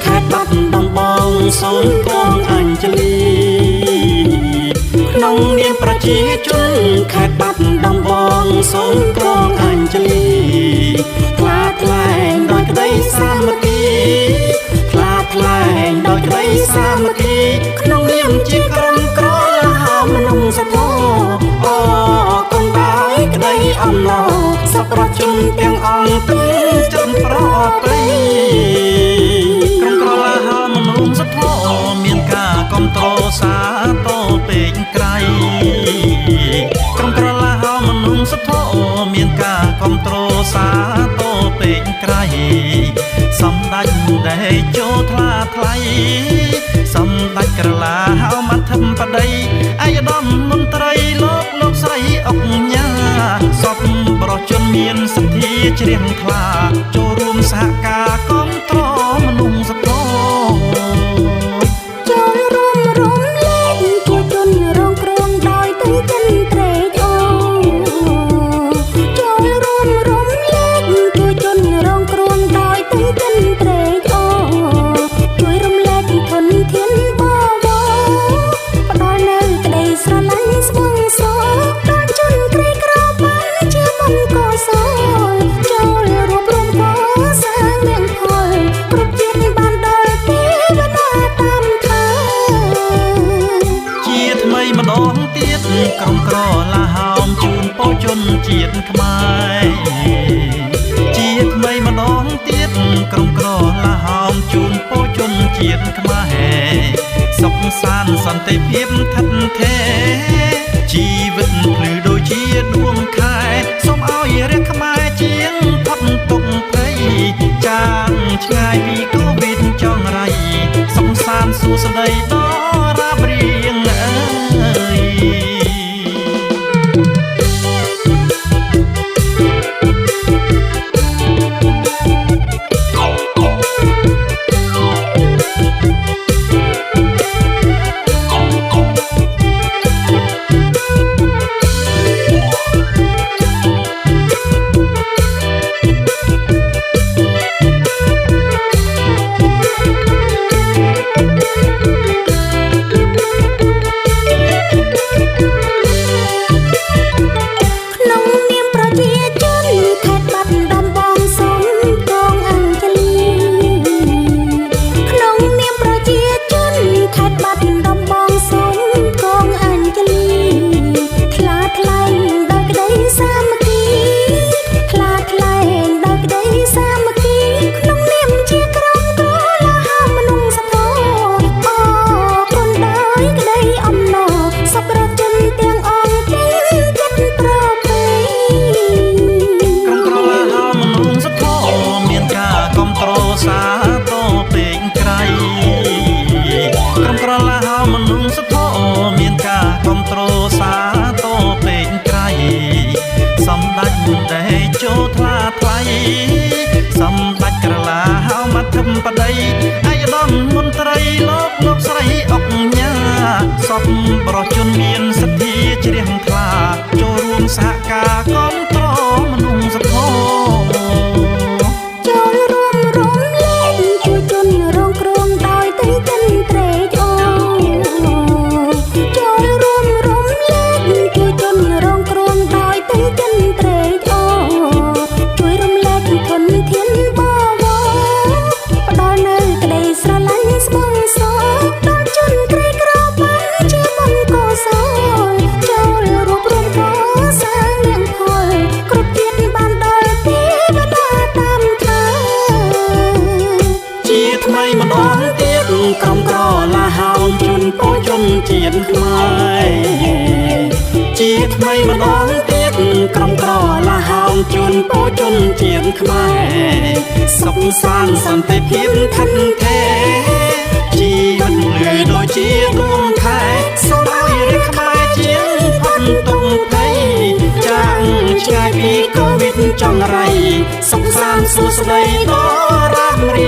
ខេត្តបាត់ដំបងសូមកងអញ្ជលីក្នុងនាមប្រជាជនខេត្តបាត់ដំបងសូមកងអញ្ជលីថ្លាថ្លែងដោយក្តីសាមគ្គីថ្លាថ្លែងដោយក្តីសាមគ្គីក្នុងនាមជាក្រុមក្រឡាហមមនុស្សធម៌អកុំដោយក្តីអំណរសប្បុរសជនទាំងអង្គពេញជនប្រប្រៃក្រុមក្រឡាហមមនុស្សធម៌មានការគ្រប់គ្រងសាទរពេកក្រៃក្រុមក្រឡាហមមនុស្សធម៌មានការគ្រប់គ្រងសាទរពេកក្រៃសម្ដេចដែលចូលថ្លាថ្លៃសម្ដេចក្រឡាហោមធិបតីអាយដាមមន្ត្រីលោកស្រីអុកញ៉ាសពបរោះជនមានសទ្ធាជ្រះថ្លាចូលរួមសហការគ្រប់គ្រងមនុស្សធម៌ចូលរួមរំលែកជួយជនរងគ្រោះដោយទឹកចិត្តត្រេកអរចូលរួមរំលែកជួយជនរងគ្រោះដោយទឹកចិត្តត្រេកអរជួយរំលែកធនធានបវរផ្ដល់នូវក្តីស្រឡាញ់ស្មងសរដល់ជនក្រីក្របានជាមន្តកុសលចូលរួមរំកសាងមានផលគ្រប់ជាតិបានដល់ទេវតាតាមធ្វើជាថ្មីម្ដងទៀតក្រុមក្រឡាហោមជូនពោជនជាតិខ្មែរជាថ្មីម្ដងទៀតក្រុមក្រឡាហោមជូនពោជនជាតិខ្មែរសុខសាន្តសន្តិភាពឋិតថេរជីវិតភ្លឺដូចជាដួងខែសូមឲ្យរាជខ្មែរជាងផុតទុក្ខភ័យចាងឆ្ងាយពីកូវីដចងរៃសុខសាន្តសួស្តីដល់រាបរៀងអើយសាទរពេកក្រៃក្រុមក្រឡាហោមមនុស្សធម៌មានការគ្រប់គ្រងសាទរពេកក្រៃសម្ដេចដែលចូលថ្លាថ្លៃសម្ដេចក្រឡាហោមធិបតីអាយដាមមន្ត្រីលោកស្រីអុកញ៉ាសពបរោះជនមានសទ្ធាជ្រះថ្លាចូលរួមសហការគ្រប់គ្រងមនុស្សធម៌ចូលរួមរំលែកជួយជនរងគ្រោះដោយទឹកចិត្តត្រេកអរចូលរួមរំលែកជួយជនរងគ្រោះដោយទឹកចិត្តត្រេកអរជួយរំលែកធនធានបវរផ្ដល់នូវក្តីស្រឡាញ់ស្មងសរដល់ជនក្រីក្របានជាមន្តកុសលចូលរួមរំកសាងមានផលគ្រប់ជាតិបានដល់ទេវតាតាមធ្វើជាថ្មីម្ដងទៀតក្រុមក្រឡាហោមជូនពោជនជាតិខ្មែរជាថ្មីម្ដងទៀតក្រុមក្រឡាហោមជូនពោជនជាតិខ្មែរសុខសាន្តសន្តិភាពឋិតថេរជីវិតភ្លឺដូចជាដួងខែសូមឲ្យរាជខ្មែរជាងផុតទុក្ខភ័យចាងឆ្ងាយពីកូវីដចងរៃសុខសាន្តសួស្តីដល់រាបរៀ